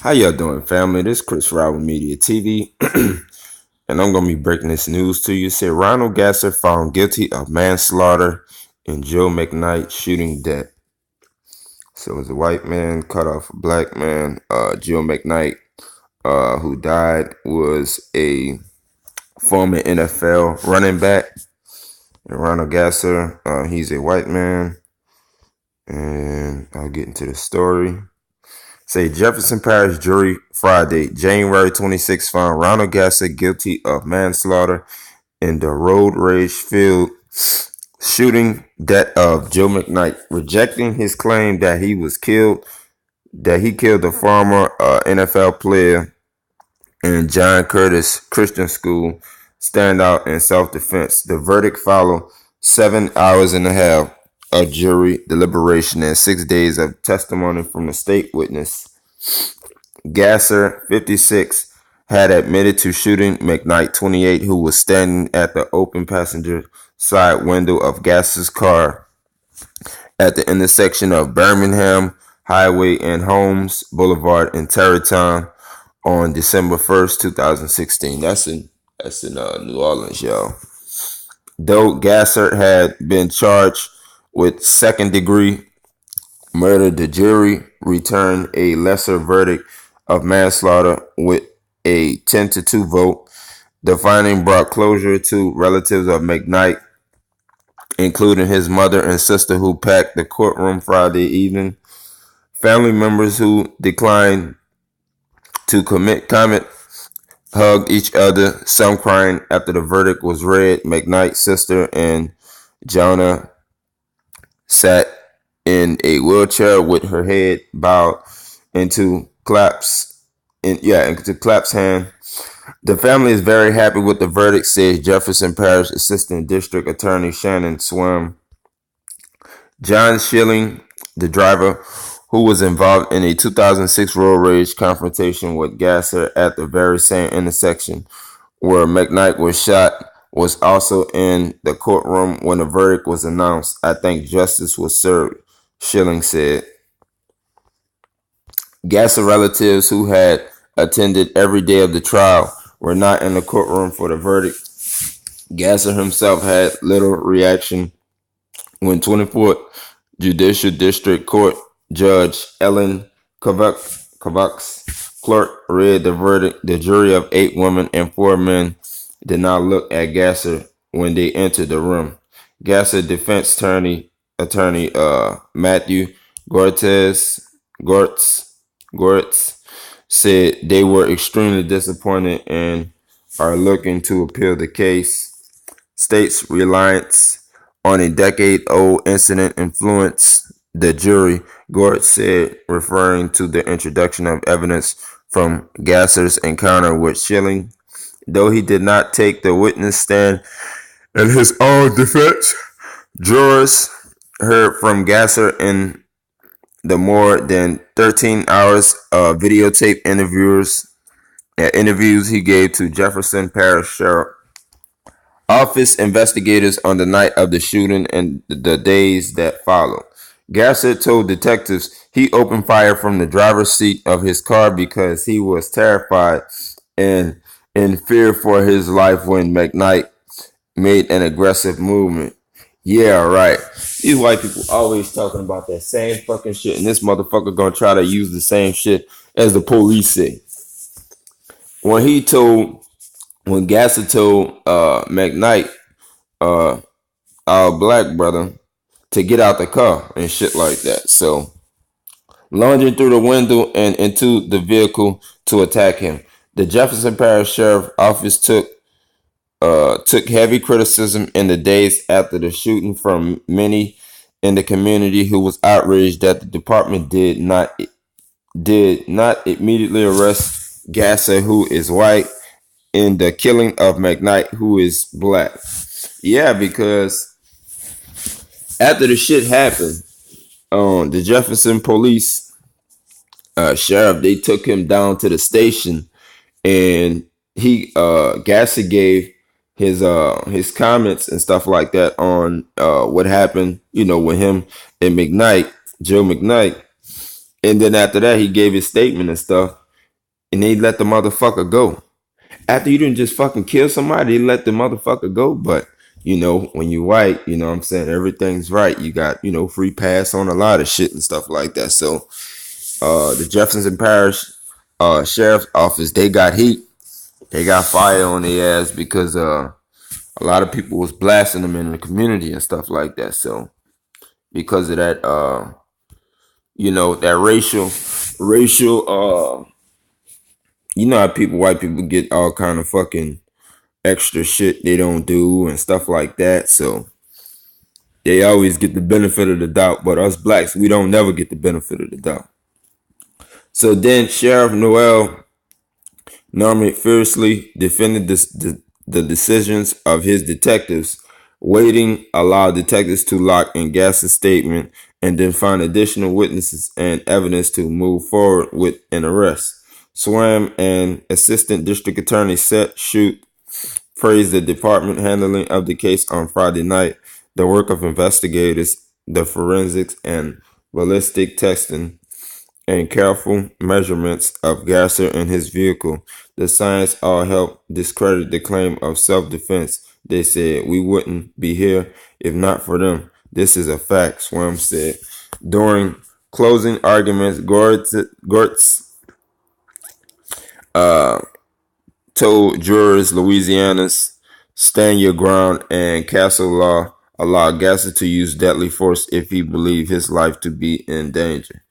How y'all doing, family? This is Chris Rod with Media TV, and I'm gonna be breaking this news to you. It said Ronald Gasser found guilty of manslaughter in Joe McKnight shooting death. So it was a white man cut off a black man. Joe McKnight, who died, was a former NFL running back. And Ronald Gasser, he's a white man, and I'll get into the story. Say Jefferson Parish jury Friday, January 26, found Ronald Gasser guilty of manslaughter in the road rage filled shooting death of Joe McKnight, rejecting his claim that he killed the former NFL player in John Curtis Christian School standout in self-defense. The verdict followed 7 hours and a half of jury deliberation and 6 days of testimony from the state witness. Gasser, 56, had admitted to shooting McKnight, 28, who was standing at the open passenger side window of Gasser's car at the intersection of Birmingham Highway and Holmes Boulevard in Tarrytown on December 1st, 2016. That's in New Orleans, y'all. Though Gasser had been charged with second-degree murder, the jury returned a lesser verdict of manslaughter with a 10-2 vote. The finding brought closure to relatives of McKnight, including his mother and sister, who packed the courtroom Friday evening. Family members who declined to comment hugged each other, some crying after the verdict was read. McKnight's sister and Jonah sat in a wheelchair with her head bowed into Clapp's hand. The family is very happy with the verdict, says Jefferson Parish Assistant District Attorney Shannon Swim. John Schilling, the driver who was involved in a 2006 road rage confrontation with Gasser at the very same intersection where McKnight was shot, was also in the courtroom when the verdict was announced. I think justice was served, Schilling said. Gasser relatives who had attended every day of the trial were not in the courtroom for the verdict. Gasser himself had little reaction when 24th Judicial District Court Judge Ellen Kavak's clerk read the verdict. The jury of 8 women and 4 men did not look at Gasser when they entered the room. Gasser defense attorney Matthew Gortz said they were extremely disappointed and are looking to appeal the case. State's reliance on a decade-old incident influenced the jury, Gortz said, referring to the introduction of evidence from Gasser's encounter with Schilling. Though he did not take the witness stand in his own defense, jurors heard from Gasser in the more than 13 hours of videotape interviews he gave to Jefferson Parish Sheriff Office investigators on the night of the shooting and the days that followed. Gasser told detectives he opened fire from the driver's seat of his car because he was terrified and in fear for his life when McKnight made an aggressive movement. Yeah, right. These white people always talking about that same fucking shit, and this motherfucker gonna try to use the same shit as the police say. When Gasser told McKnight, our black brother, to get out the car and shit like that. So, lunging through the window and into the vehicle to attack him. The Jefferson Parish Sheriff Office took heavy criticism in the days after the shooting from many in the community who was outraged that the department did not immediately arrest Gasser, who is white, in the killing of McKnight, who is black. Yeah, because after the shit happened, the Jefferson police sheriff, they took him down to the station, and Gasser gave his comments and stuff like that on what happened, with him and McKnight, Joe McKnight. And then after that, he gave his statement and stuff. and they let the motherfucker go. After you didn't just fucking kill somebody, they let the motherfucker go. But when you white, what I'm saying, everything's right. You got, free pass on a lot of shit and stuff like that. So the Jefferson Parish Sheriff's Office, they got heat. They got fire on their ass because a lot of people was blasting them in the community and stuff like that. So because of that, that racial, how white people get all kind of fucking extra shit they don't do and stuff like that. So they always get the benefit of the doubt, but us blacks, we don't never get the benefit of the doubt. So then Sheriff Noel Norman fiercely defended the decisions of his detectives. Waiting allowed detectives to lock in Gasser's statement and then find additional witnesses and evidence to move forward with an arrest. Swam and Assistant District Attorney Seth Shute praised the department handling of the case on Friday night. The work of investigators, the forensics and ballistic testing, and careful measurements of Gasser and his vehicle. The science all helped discredit the claim of self-defense. They said, "We wouldn't be here if not for them. This is a fact," Swam said. During closing arguments, Gortz told jurors Louisiana's stand your ground and Castle law allowed Gasser to use deadly force if he believed his life to be in danger.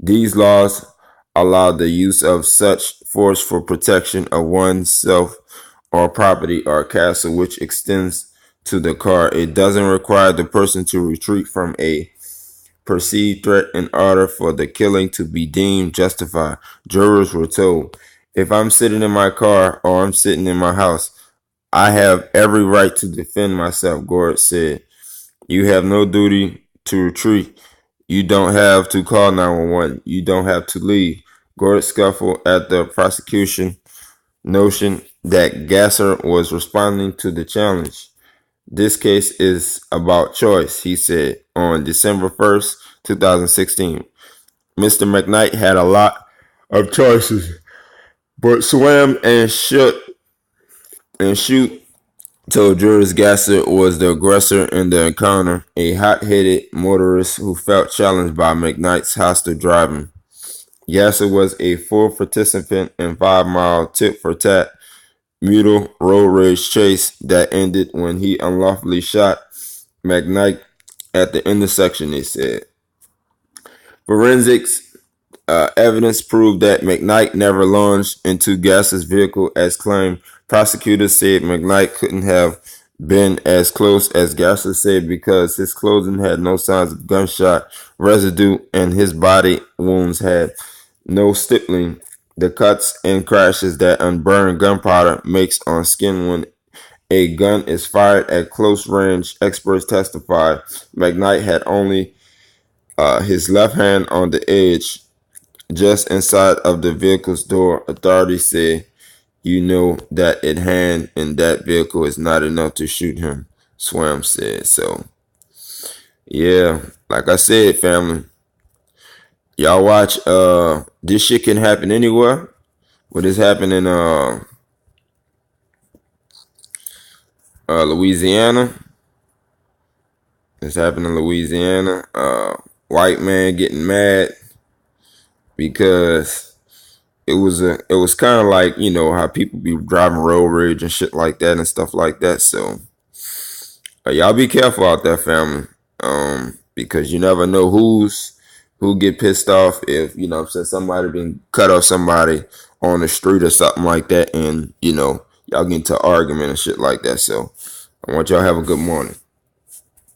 These laws allow the use of such force for protection of oneself or property or castle, which extends to the car. It doesn't require the person to retreat from a perceived threat in order for the killing to be deemed justified. Jurors were told, if I'm sitting in my car or I'm sitting in my house, I have every right to defend myself, Gord said. You have no duty to retreat. You don't have to call 911. You don't have to leave. Gord scuffled at the prosecution notion that Gasser was responding to the challenge. This case is about choice, he said on December 1st, 2016. Mr. McKnight had a lot of choices, but Swam and Shute told jurors Gasser was the aggressor in the encounter, a hot-headed motorist who felt challenged by McKnight's hostile driving. Gasser was a full participant in 5-mile tit-for-tat mutual road rage chase that ended when he unlawfully shot McKnight at the intersection, they said. Forensics evidence proved that McKnight never lunged into Gasser's vehicle as claimed. Prosecutors said McKnight couldn't have been as close as Gasser said because his clothing had no signs of gunshot residue and his body wounds had no stippling. The cuts and crashes that unburned gunpowder makes on skin when a gun is fired at close range, experts testified. McKnight had only his left hand on the edge, just inside of the vehicle's door. Authorities say, that a hand in that vehicle is not enough to shoot him, Swam said. So, yeah, like I said, family, y'all watch. This shit can happen anywhere. What is happening in Louisiana? It's happening in Louisiana. White man getting mad because it was kind of like, how people be driving road rage and shit like that and stuff like that. So y'all be careful out there, family, because you never know who get pissed off if somebody been cut off somebody on the street or something like that, and y'all get into an argument and shit like that. So I want y'all to have a good morning.